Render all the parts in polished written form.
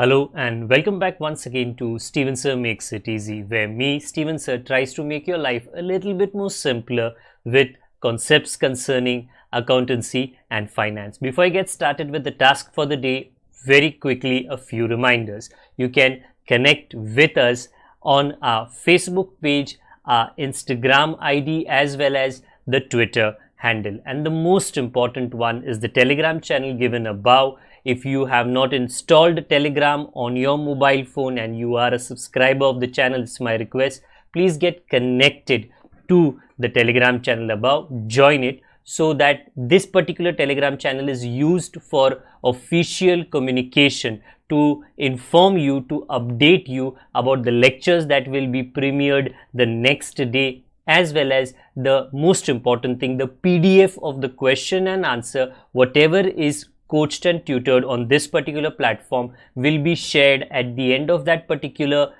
Hello and welcome back once again to Steven Sir Makes It Easy, where me, Steven Sir, tries to make your life a little bit more simpler with concepts concerning accountancy and finance. Before I get started with the task for the day, very quickly a few reminders. You can connect with us on our Facebook page, our Instagram ID, as well as the Twitter handle. And the most important one is the Telegram channel given above. If you have not installed Telegram on your mobile phone and you are a subscriber of the channel, it's my request, please get connected to the Telegram channel above, join it, so that this particular Telegram channel is used for official communication, to inform you, to update you about the lectures that will be premiered the next day, as well as the most important thing, the PDF of the question and answer, whatever is coached and tutored on this particular platform, will be shared at the end of that particular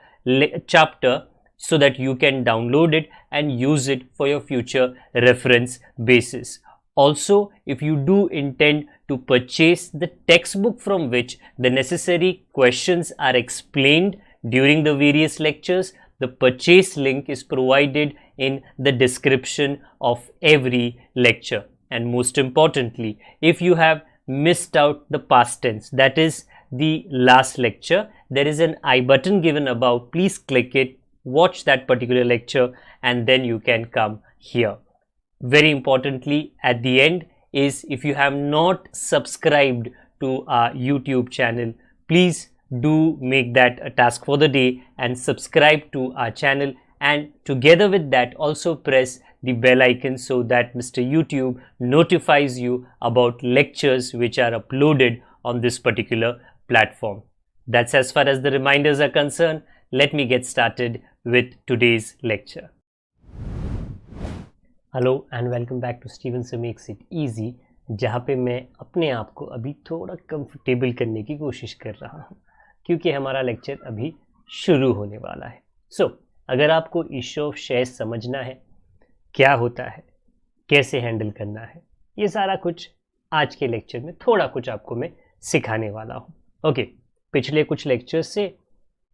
chapter, so that you can download it and use it for your future reference basis. Also, if you do intend to purchase the textbook from which the necessary questions are explained during the various lectures, the purchase link is provided in the description of every lecture. And most importantly, if you have missed out the past tense, that is the last lecture, there is an I button given above. Please click it, watch that particular lecture, and then you can come here. Very importantly, at the end is, if you have not subscribed to our YouTube channel, please do make that a task for the day and subscribe to our channel, and together with that also press the bell icon so that Mr. YouTube notifies you about lectures which are uploaded on this particular platform. That's as far as the reminders are concerned. Let me get started with today's lecture. Hello and welcome back to Steven Sir Makes It Easy, जहाँ पे मैं अपने आप को अभी थोड़ा comfortable करने की कोशिश कर रहा हूँ, क्योंकि हमारा लेक्चर अभी शुरू होने वाला है. अगर आपको इश्यू ऑफ शेयर्स समझना है, क्या होता है, कैसे हैंडल करना है, ये सारा कुछ आज के लेक्चर में थोड़ा कुछ आपको मैं सिखाने वाला हूँ. पिछले कुछ लेक्चर्स से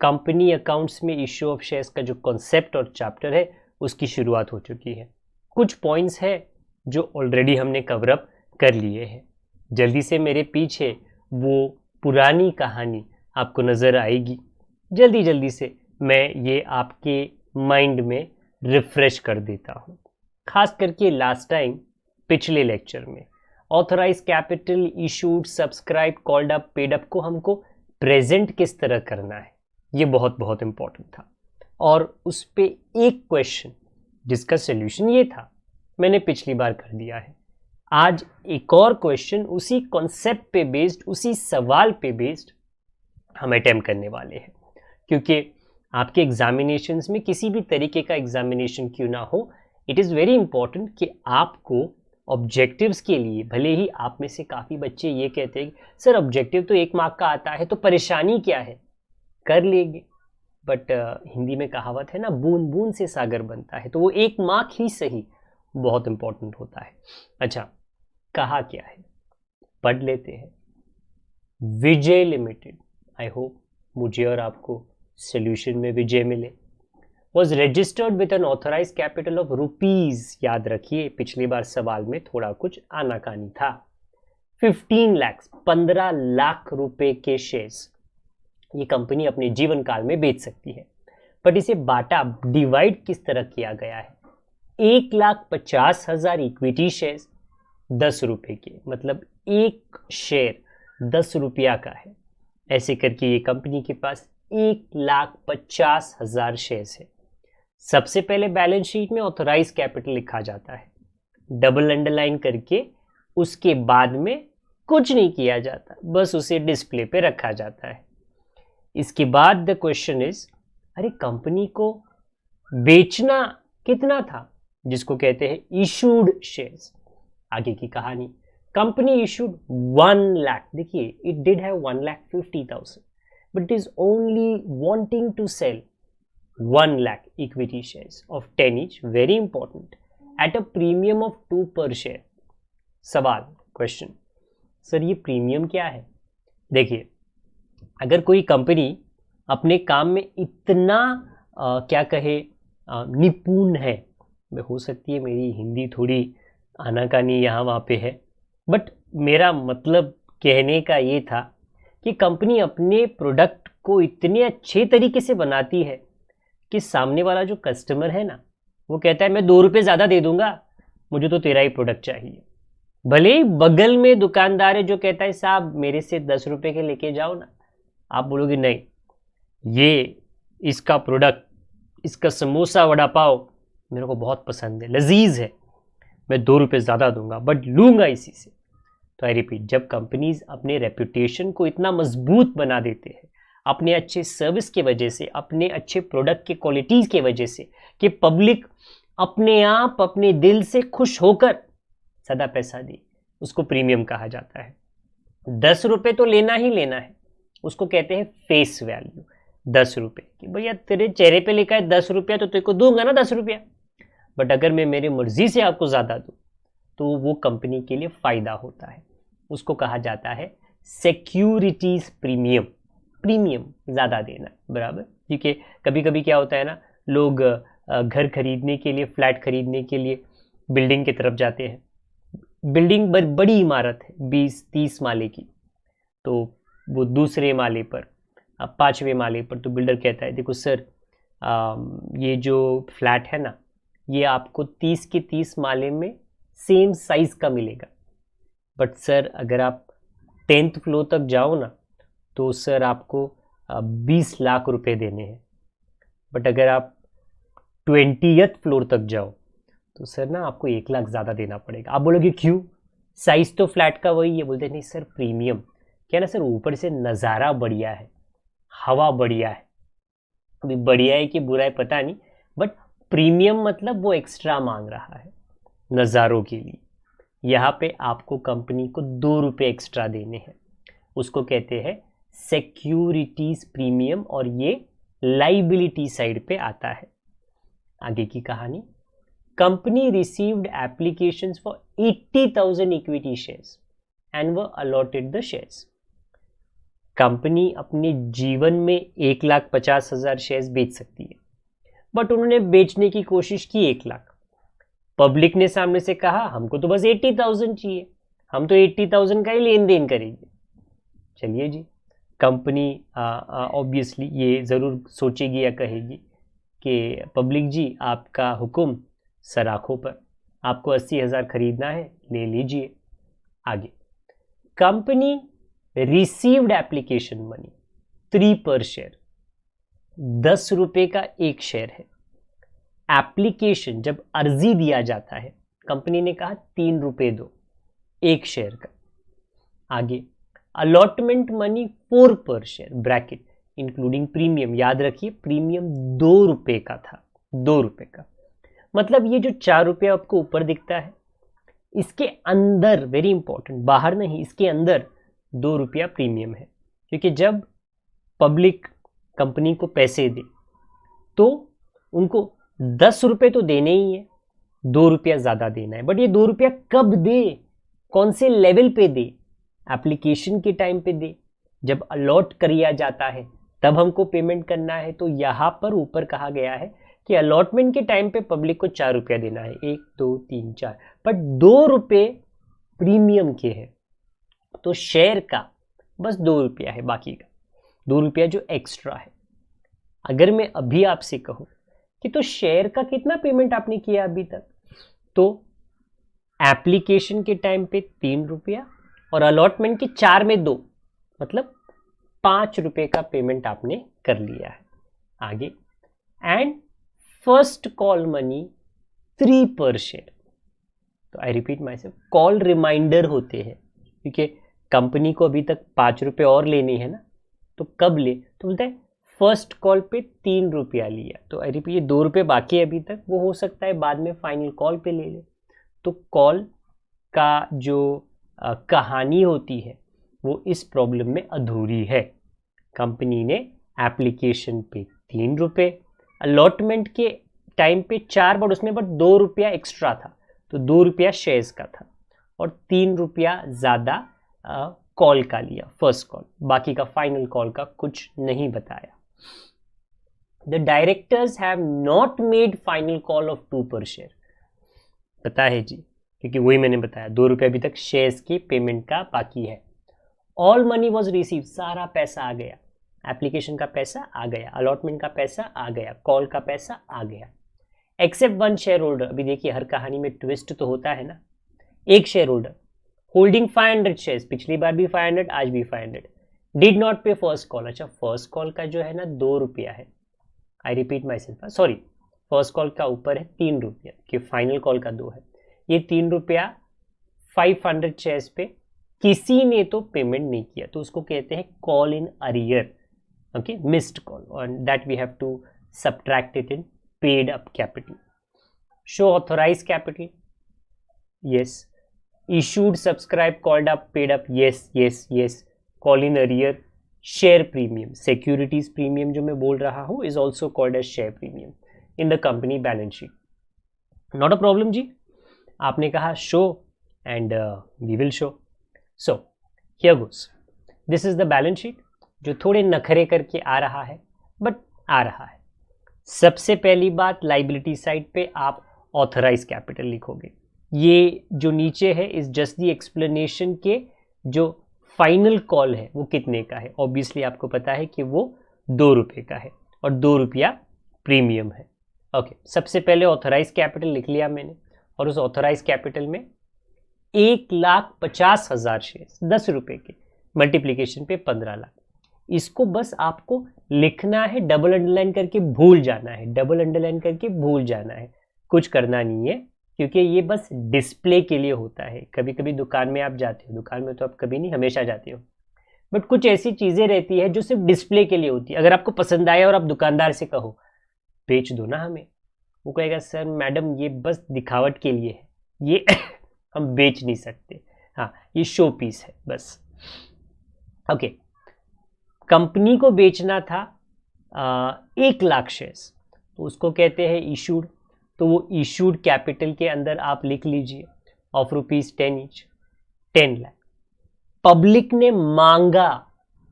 कंपनी अकाउंट्स में इश्यू ऑफ शेयर्स का जो कॉन्सेप्ट और चैप्टर है उसकी शुरुआत हो चुकी है. कुछ पॉइंट्स है जो ऑलरेडी हमने कवर अप कर लिए हैं. जल्दी से मेरे पीछे वो पुरानी कहानी आपको नज़र आएगी. जल्दी से मैं ये आपके माइंड में रिफ्रेश कर देता हूँ. खास करके लास्ट टाइम पिछले लेक्चर में authorise capital, issued, subscribe, called up, paid up को हमको प्रेजेंट किस तरह करना है, ये बहुत इंपॉर्टेंट था. और उस पे एक क्वेश्चन जिसका सॉल्यूशन ये था, मैंने पिछली बार कर दिया है. आज एक और क्वेश्चन उसी कॉन्सेप्ट पे बेस्ड, उसी सवाल पे बेस्ड हम अटेम्प्ट करने वाले हैं. क्योंकि आपके एग्जामिनेशंस में, किसी भी तरीके का एग्जामिनेशन क्यों ना हो, इट इज़ वेरी इंपॉर्टेंट कि आपको ऑब्जेक्टिव्स के लिए, भले ही आप में से काफ़ी बच्चे ये कहते हैं सर ऑब्जेक्टिव तो 1 मार्क का आता है तो परेशानी क्या है, कर लेंगे. बट हिंदी में कहावत है ना, बूंद बूंद से सागर बनता है, तो वो 1 मार्क ही सही बहुत इंपॉर्टेंट होता है. अच्छा, कहा क्या है, पढ़ लेते हैं. विजय लिमिटेड, आई होप मुझे और आपको सोल्यूशन में विजय मिले, was registered with an authorized capital of rupees. याद रखिए पिछली बार सवाल में थोड़ा कुछ आनाकानी था. 15 लाख, 15 लाख रुपए के शेयर्स ये कंपनी अपने जीवन काल में बेच सकती है. बट इसे बांटा, डिवाइड किस तरह किया गया है. 1,50,000 इक्विटी शेयर्स 10 रुपए के, मतलब एक शेयर 10 रुपया का है. ऐसे करके ये कंपनी के पास 1,50,000 शेयर्स है. सबसे पहले बैलेंस शीट में ऑथराइज कैपिटल लिखा जाता है, डबल अंडरलाइन करके. उसके बाद में कुछ नहीं किया जाता, बस उसे डिस्प्ले पे रखा जाता है. इसके बाद द क्वेश्चन इज, अरे कंपनी को बेचना कितना था, जिसको कहते हैं इशूड शेयर्स. आगे की कहानी, कंपनी इशूड 1 लाख. देखिए, it did have 1,50,000, but is only wanting to sell 1 lakh equity shares of 10 each, very important, at a premium of 2 per share. सवाल, क्वेश्चन, सर ये प्रीमियम क्या है. देखिए, अगर कोई कंपनी अपने काम में इतना क्या कहे निपुण है, हो सकती है मेरी हिंदी थोड़ी आनाकानी यहाँ वहाँ पे है, बट मेरा मतलब कहने का ये था कि कंपनी अपने प्रोडक्ट को इतने अच्छे तरीके से बनाती है कि सामने वाला जो कस्टमर है ना, वो कहता है मैं 2 रुपये ज़्यादा दे दूंगा, मुझे तो तेरा ही प्रोडक्ट चाहिए। भले ही बगल में दुकानदार है जो कहता है साहब मेरे से 10 रुपये के लेके जाओ ना, आप बोलोगे नहीं, ये इसका प्रोडक्ट, इसका समोसा वड़ा पाव मेरे को बहुत पसंद है, लजीज है, मैं 2 रुपये ज़्यादा दूंगा बट लूँगा इसी से। तो आई रिपीट, जब कंपनीज अपने रेपुटेशन को इतना मजबूत बना देते हैं अपने अच्छे सर्विस की वजह से, अपने अच्छे प्रोडक्ट के क्वालिटीज़ की वजह से, कि पब्लिक अपने आप अपने दिल से खुश होकर सदा पैसा दी, उसको प्रीमियम कहा जाता है। 10 रुपये तो लेना ही लेना है, उसको कहते हैं फेस वैल्यू। 10 रुपये कि भैया तेरे चेहरे पे लिखा है 10 रुपया तो तेरे को दूंगा ना 10 रुपया, बट अगर मैं मेरी मर्जी से आपको ज़्यादा दूँ तो वो कंपनी के लिए फ़ायदा होता है, उसको कहा जाता है सिक्योरिटीज़ प्रीमियम। प्रीमियम ज़्यादा देना बराबर, क्योंकि कभी कभी क्या होता है ना, लोग घर खरीदने के लिए, फ्लैट खरीदने के लिए बिल्डिंग की तरफ जाते हैं, बिल्डिंग बड़ी इमारत है 20-30 माले की, तो वो दूसरे माले पर, 5वें माले पर, तो बिल्डर कहता है देखो सर ये जो फ्लैट है ना, ये आपको 30 के 30 माले में सेम साइज़ का मिलेगा, बट सर अगर आप 10th फ्लोर तक जाओ ना तो सर आपको 20 लाख रुपए देने हैं, बट अगर आप 20th फ्लोर तक जाओ तो सर ना आपको 1 लाख ज़्यादा देना पड़ेगा। आप बोलोगे क्यों, साइज़ तो फ्लैट का वही है। बोलते नहीं सर प्रीमियम, क्या ना सर ऊपर से नज़ारा बढ़िया है, हवा बढ़िया है, अभी बढ़िया है कि बुरा है पता नहीं, बट प्रीमियम मतलब वो एक्स्ट्रा मांग रहा है नज़ारों के लिए। यहाँ पे आपको कंपनी को 2 रुपये एक्स्ट्रा देने हैं, उसको कहते हैं सिक्योरिटीज प्रीमियम, और ये लाइबिलिटी साइड पे आता है। आगे की कहानी, company received applications for 80,000 equity shares and were allotted the shares. Company अपने जीवन में 1,50,000 शेयर्स बेच सकती है, बट उन्होंने बेचने की कोशिश की 1 लाख। पब्लिक ने सामने से कहा हमको तो बस 80,000 चाहिए, हम तो 80,000 का ही लेन देन करेंगे। चलिए जी, कंपनी ऑब्वियसली ये ज़रूर सोचेगी या कहेगी कि पब्लिक जी आपका हुक्म सर आँखों पर, आपको 80,000 खरीदना है ले लीजिए। आगे, कंपनी रिसीव्ड एप्लीकेशन मनी 3 पर शेयर, 10 रुपये का एक शेयर है। एप्लीकेशन जब अर्जी दिया जाता है, कंपनी ने कहा 3 रुपये दो एक शेयर का। आगे, अलॉटमेंट मनी 4 पर शेयर ब्रैकेट इंक्लूडिंग प्रीमियम, याद रखिए प्रीमियम 2 रुपये का था, 2 रुपये का, मतलब ये जो 4 रुपये आपको ऊपर दिखता है इसके अंदर, वेरी इंपॉर्टेंट, बाहर नहीं, इसके अंदर 2 रुपया प्रीमियम है, क्योंकि जब पब्लिक कंपनी को पैसे दे तो उनको 10 रुपये तो देने ही है, 2 रुपया ज़्यादा देना है, बट ये 2 रुपया कब दे, कौन से लेवल पे दे, एप्लीकेशन के टाइम पे दे, जब अलॉट किया जाता है तब हमको पेमेंट करना है। तो यहाँ पर ऊपर कहा गया है कि अलॉटमेंट के टाइम पे पब्लिक को 4 रुपया देना है, 1 2 3 4, बट 2 रुपये प्रीमियम के हैं, तो शेयर का बस 2 रुपया है, बाकी का 2 रुपया जो एक्स्ट्रा है। अगर मैं अभी आपसे कहूँ कि तो शेयर का कितना पेमेंट आपने किया अभी तक, तो एप्लीकेशन के टाइम पे 3 रुपया और अलॉटमेंट के 4 में 2, मतलब 5 रुपये का पेमेंट आपने कर लिया है। आगे, एंड फर्स्ट कॉल मनी 3 पर शेयर, तो I repeat myself, call reminder होते हैं, क्योंकि कंपनी को अभी तक 5 रुपये और लेनी है ना, तो कब ले, तो बोलता है फर्स्ट कॉल पे 3 रुपया लिया, तो आई रिपीट ये 2 रुपये बाकी है अभी तक, वो हो सकता है बाद में फाइनल कॉल पे ले ले। तो कॉल का जो कहानी होती है वो इस प्रॉब्लम में अधूरी है। कंपनी ने एप्लीकेशन पे 3 रुपये, अलॉटमेंट के टाइम पे 4, बट उसमें बट 2 रुपया एक्स्ट्रा था, तो 2 रुपया शेयर्स का था और 3 रुपया ज़्यादा कॉल का लिया, फर्स्ट कॉल, बाकी का फाइनल कॉल का कुछ नहीं बताया। The directors have not made final call of 2 पर शेयर, पता है जी, क्योंकि वही मैंने बताया 2 रुपये अभी तक शेयर्स की पेमेंट का बाकी है। ऑल मनी वॉज रिसीव, सारा पैसा आ गया, एप्लीकेशन का पैसा आ गया, अलॉटमेंट का पैसा आ गया, कॉल का पैसा आ गया, एक्सेप्ट 1 शेयर होल्डर। अभी देखिए हर कहानी में ट्विस्ट तो होता है ना, एक शेयर होल्डर होल्डिंग 500 शेयर्स, पिछली बार भी 500, आज भी 500, डिड नॉट पे फर्स्ट कॉल। अच्छा, फर्स्ट कॉल का जो है ना 2 रुपया है, आई repeat my self, sorry, first call का ऊपर है 3 रुपया, कि फाइनल कॉल का 2 है, ये 3 रुपया 500 शेयर्स पे किसी ने तो पेमेंट नहीं किया, तो उसको कहते हैं call in arrear, okay, missed call, और that we have to subtract it in paid up capital. Show authorise capital, yes, issued, subscribe, called up, paid up, yes, call in arrear, share premium, securities premium जो मैं बोल रहा हूँ is also called as share premium in the company balance sheet. Not a problem जी, आपने कहा show and we will show. So here goes, this is the balance sheet जो थोड़े नखरे करके आ रहा है, बट आ रहा है। सबसे पहली बात, लाइबिलिटी साइड पे आप ऑथराइज कैपिटल लिखोगे, ये जो नीचे है इज जस्ट दी एक्सप्लेनेशन के जो फाइनल कॉल है वो कितने का है। ऑब्वियसली आपको पता है कि वो 2 रुपये का है और 2 रुपया प्रीमियम है। ओके, सबसे पहले ऑथराइज कैपिटल लिख लिया मैंने, और उस ऑथराइज कैपिटल में 1,50,000 शेयर, 10 रुपये के मल्टीप्लीकेशन पे 15 लाख, इसको बस आपको लिखना है, डबल अंडरलाइन करके भूल जाना है, डबल अंडरलाइन करके भूल जाना है, कुछ करना नहीं है, क्योंकि ये बस डिस्प्ले के लिए होता है। कभी कभी दुकान में आप जाते हो, दुकान में तो आप कभी नहीं, हमेशा जाते हो, बट कुछ ऐसी चीज़ें रहती है जो सिर्फ डिस्प्ले के लिए होती है। अगर आपको पसंद आया और आप दुकानदार से कहो बेच दो ना हमें, वो कहेगा सर मैडम ये बस दिखावट के लिए है, ये हम बेच नहीं सकते, हाँ ये शो पीस है बस। ओके, कंपनी को बेचना था 1 लाख शेयर्स, तो उसको कहते हैं इशूड, तो वो इशूड कैपिटल के अंदर आप लिख लीजिए ऑफ ₹10 ईच, 10 लाख। पब्लिक ने मांगा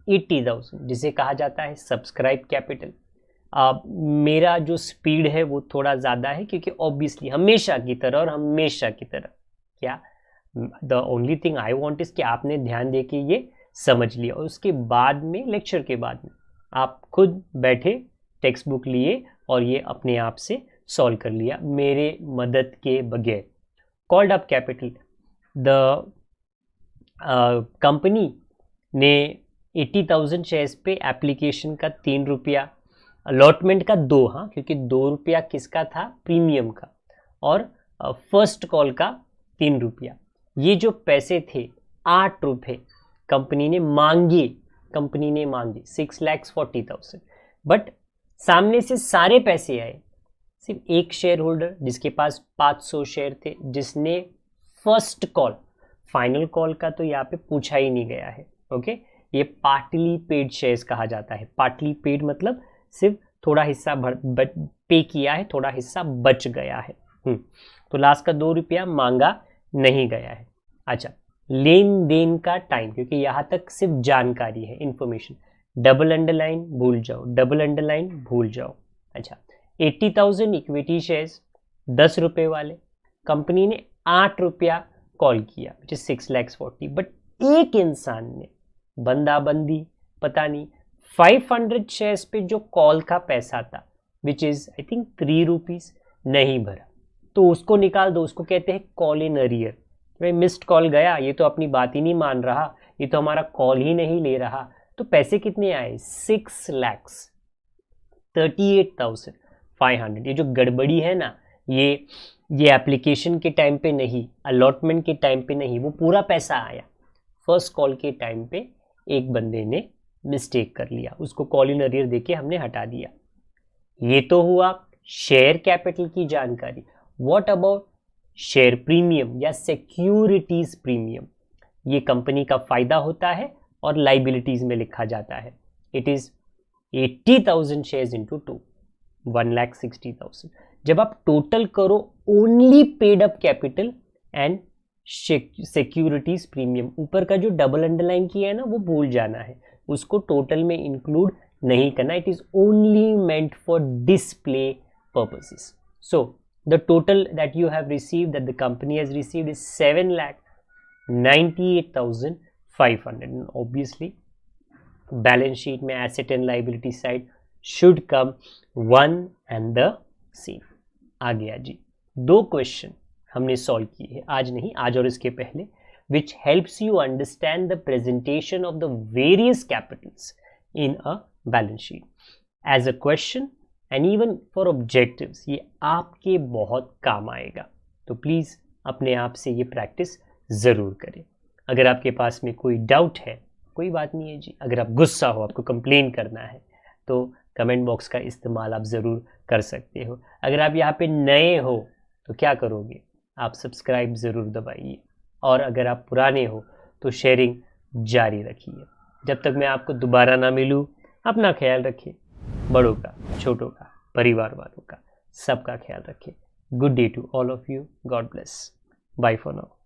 80,000, जिसे कहा जाता है सब्सक्राइब कैपिटल। मेरा जो स्पीड है वो थोड़ा ज़्यादा है, क्योंकि ऑब्वियसली हमेशा की तरह और हमेशा की तरह क्या, the only thing I want is कि आपने ध्यान दे के ये समझ लिया, और उसके बाद में लेक्चर के बाद में आप खुद बैठे टेक्स्ट बुक लिए और ये अपने आप से सॉल्व कर लिया मेरे मदद के बगैर। Called up capital, the company ने 80,000 शेयर्स पे एप्लीकेशन का 3 रुपया, अलॉटमेंट का 2, हाँ क्योंकि 2 रुपया किसका था, प्रीमियम का, और फर्स्ट कॉल का 3 रुपया, ये जो पैसे थे 8 रुपये कंपनी ने मांगे, 6,40,000, बट सामने से सारे पैसे आए, सिर्फ एक शेयर होल्डर जिसके पास 500 शेयर थे, जिसने फर्स्ट कॉल, फाइनल कॉल का तो यहाँ पे पूछा ही नहीं गया है। ओके, ये पार्टली पेड शेयर्स कहा जाता है। पार्टली पेड मतलब सिर्फ थोड़ा हिस्सा पे किया है, थोड़ा हिस्सा बच गया है। तो लास्ट का 2 रुपया मांगा नहीं गया है। अच्छा, लेन देन का टाइम, क्योंकि यहाँ तक सिर्फ जानकारी है, इंफॉर्मेशन, डबल अंडरलाइन भूल जाओ, डबल अंडरलाइन भूल जाओ। अच्छा, 80,000 इक्विटी शेयर्स 10 रुपये वाले, कंपनी ने 8 रुपया कॉल किया, विच इज 6,40,000, बट एक इंसान ने बंदाबंदी पता नहीं 500 शेयर्स पे जो कॉल का पैसा था, which is I think 3 rupees, नहीं भरा, तो उसको निकाल दो, उसको कहते हैं कॉल इन अरियर। भाई मिस्ड कॉल गया, ये तो अपनी बात ही नहीं मान रहा, ये तो हमारा कॉल ही नहीं ले रहा, तो पैसे कितने आए, 6,38,500। ये जो गड़बड़ी है ना, ये एप्लीकेशन के टाइम पे नहीं, अलॉटमेंट के टाइम पे नहीं, वो पूरा पैसा आया फर्स्ट कॉल के टाइम पे, एक बंदे ने मिस्टेक कर लिया, उसको कॉल इन अरियर देके हमने हटा दिया। ये तो हुआ शेयर कैपिटल की जानकारी। व्हाट अबाउट शेयर प्रीमियम या सिक्योरिटीज प्रीमियम? ये कंपनी का फायदा होता है और लाइबिलिटीज में लिखा जाता है। It is 80,000 shares into 2, 1,60,000। जब आप टोटल करो only paid up capital and securities premium, ऊपर का जो डबल अंडरलाइन किया है ना वो भूल जाना है, उसको टोटल में इंक्लूड नहीं करना. It is only meant for display purposes. So the total that you have received, that the company has received, is 7,98,500. Obviously balance sheet में asset and liability side should come one and the same. आ गया जी. 2 question हमने solve किए हैं, आज नहीं, आज और इसके पहले, which helps you understand the presentation of the various capitals in a balance sheet. As a question and even for objectives, ये आपके बहुत काम आएगा. तो प्लीज़ अपने आप से ये प्रैक्टिस ज़रूर करें. अगर आपके पास में कोई डाउट है, कोई बात नहीं है जी. अगर आप गुस्सा हो, आपको कंप्लेन करना है, तो कमेंट बॉक्स का इस्तेमाल आप ज़रूर कर सकते हो. अगर आप यहाँ पे नए हो तो क्या करोगे, आप सब्सक्राइब ज़रूर दबाइए. और अगर आप पुराने हो तो शेयरिंग जारी रखिए. जब तक मैं आपको दोबारा ना मिलूँ, अपना ख्याल रखिए. बड़ों का, छोटों का, परिवार वालों का, सबका ख्याल रखिए. Good day to all of you. God bless. Bye for now.